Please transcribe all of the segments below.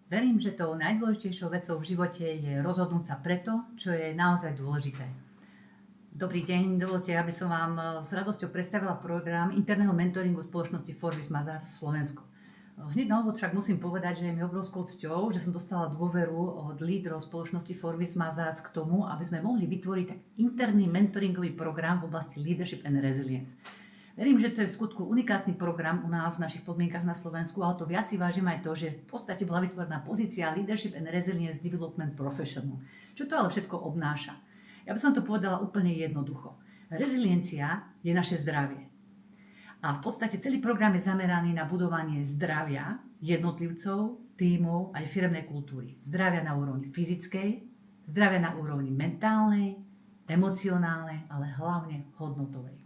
Verím, že tou najdôležitejšou vecou v živote je rozhodnúť sa preto, čo je naozaj dôležité. Dobrý deň, dovolte, aby som vám s radosťou predstavila program interného mentoringu spoločnosti Forbis Mazars Slovensko. Hneď na úvod však musím povedať, že je mi obrovskou cťou, že som dostala dôveru od lídrov spoločnosti Forbis Mazars k tomu, aby sme mohli vytvoriť interný mentoringový program v oblasti Leadership and Resilience. Verím, že to je v skutku unikátny program u nás v našich podmienkach na Slovensku, ale to viac si vážim aj to, že v podstate bola vytvorená pozícia Leadership and Resilience Development Professional. Čo to ale všetko obnáša? Ja by som to povedala úplne jednoducho. Reziliencia je naše zdravie. A v podstate celý program je zameraný na budovanie zdravia jednotlivcov, tímov aj firemnej kultúry. Zdravia na úrovni fyzickej, zdravia na úrovni mentálnej, emocionálnej, ale hlavne hodnotovej.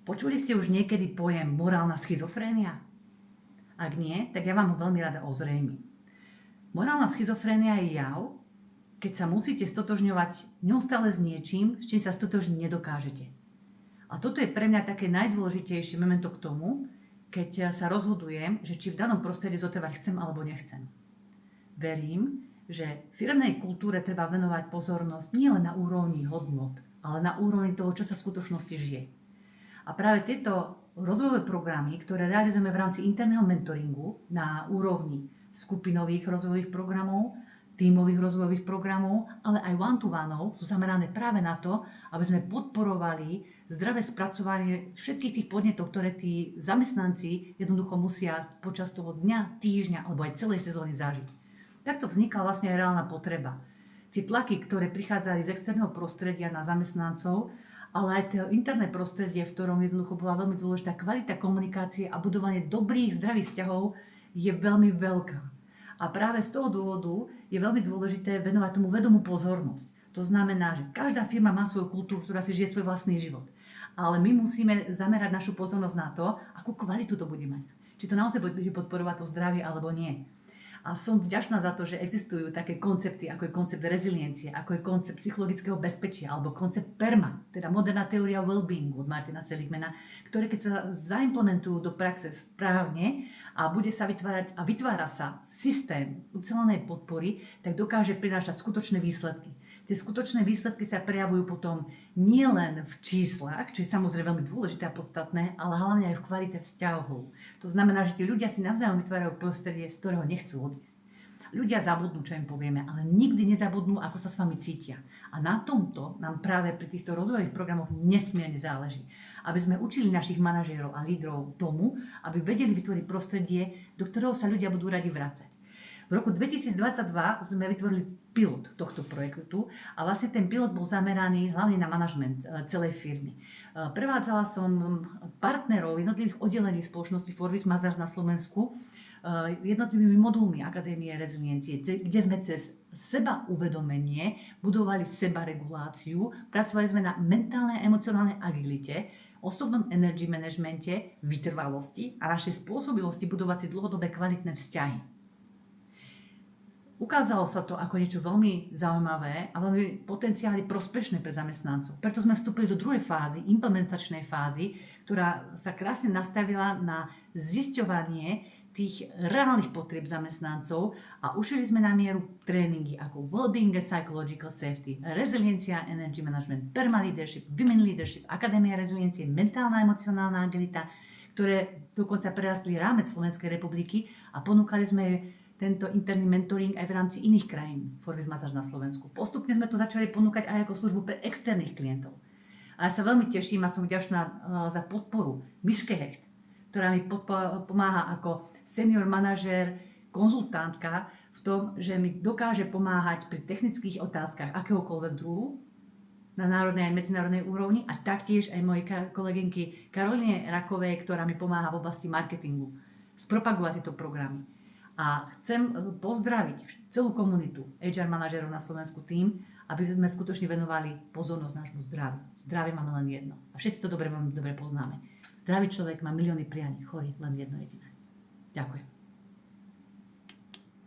Počuli ste už niekedy pojem morálna schizofrénia? Ak nie, tak ja vám ho veľmi rada ozrejmím. Morálna schizofrénia je jav, keď sa musíte stotožňovať neustále s niečím, s čím sa stotožniť nedokážete. A toto je pre mňa také najdôležitejšie memento k tomu, keď sa rozhodujem, že či v danom prostredí zotrvať chcem alebo nechcem. Verím, že firemnej kultúre treba venovať pozornosť nielen na úrovni hodnot, ale na úrovni toho, čo sa v skutočnosti žije. A práve tieto rozvojové programy, ktoré realizujeme v rámci interného mentoringu na úrovni skupinových rozvojových programov, tímových rozvojových programov, ale aj one-to-one sú zamerané práve na to, aby sme podporovali zdravé spracovanie všetkých tých podnetov, ktoré tí zamestnanci jednoducho musia počas toho dňa, týždňa alebo aj celej sezóny zažiť. Takto vznikla vlastne aj reálna potreba. Tie tlaky, ktoré prichádzali z externého prostredia na zamestnancov, ale aj to interné prostredie, v ktorom jednoducho bola veľmi dôležitá kvalita komunikácie a budovanie dobrých, zdravých vzťahov, je veľmi veľká. A práve z toho dôvodu je veľmi dôležité venovať tomu vedomú pozornosť. To znamená, že každá firma má svoju kultúru, ktorá si žije svoj vlastný život. Ale my musíme zamerať našu pozornosť na to, akú kvalitu to bude mať. Či to naozaj bude podporovať to zdravie alebo nie. A som vďačná za to, že existujú také koncepty, ako je koncept reziliencie, ako je koncept psychologického bezpečia, alebo koncept PERMA, teda moderná teória well-beingu od Martina Seligmana, ktoré keď sa zaimplementujú do praxe správne a bude sa vytvárať a vytvára sa systém ucelenej podpory, tak dokáže prinášať skutočné výsledky. Tie skutočné výsledky sa prejavujú potom nielen v číslach, čo je samozrejme veľmi dôležité a podstatné, ale hlavne aj v kvalite vzťahov. To znamená, že tí ľudia si navzájom vytvárajú prostredie, z ktorého nechcú odísť. Ľudia zabudnú, čo im povieme, ale nikdy nezabudnú, ako sa s vami cítia. A na tomto nám práve pri týchto rozvojových programoch nesmierne záleží. Aby sme učili našich manažérov a lídrov tomu, aby vedeli vytvoriť prostredie, do ktorého sa ľudia budú radi vracať. V roku 2022 sme vytvorili pilot tohto projektu a vlastne ten pilot bol zameraný hlavne na manažment celej firmy. Prevádzala som partnerov jednotlivých oddelení spoločnosti Forbis Mazars na Slovensku jednotlivými modulmi Akadémie reziliencie, kde sme cez seba uvedomenie budovali sebareguláciu, pracovali sme na mentálnej a emocionálnej agilite, osobnom energy managemente, vytrvalosti a našej spôsobilosti budovať si dlhodobé kvalitné vzťahy. Ukázalo sa to ako niečo veľmi zaujímavé a veľmi potenciálne prospešné pre zamestnancov. Preto sme vstúpili do druhej fázy, implementačnej fázy, ktorá sa krásne nastavila na zisťovanie tých reálnych potrieb zamestnancov a ušili sme na mieru tréningy ako Wellbeing and Psychological Safety, Reziliencia, Energy Management, Perma Leadership, Women Leadership, Akadémia reziliencie, Mentálna a emocionálna agilita, ktoré dokonca prerastli rámec Slovenskej republiky a ponúkali sme tento interný mentoring aj v rámci iných krajín Forbis Mazars na Slovensku. Postupne sme to začali ponúkať aj ako službu pre externých klientov. A ja sa veľmi teším a som vďačná za podporu Miške Hecht, ktorá mi pomáha ako senior manažér, konzultantka v tom, že mi dokáže pomáhať pri technických otázkach akéhokoľvek druhu na národnej a medzinárodnej úrovni a taktiež aj mojej kolegynky Karolíne Rakovej, ktorá mi pomáha v oblasti marketingu spropagovať tieto programy. A chcem pozdraviť celú komunitu HR manažerov na Slovensku tým, aby sme skutočne venovali pozornosť nášmu zdraviu. Zdravie máme len jedno. A všetci to veľmi dobre poznáme. Zdravý človek má milióny prianí, chorý len jedno jediné. Ďakujem.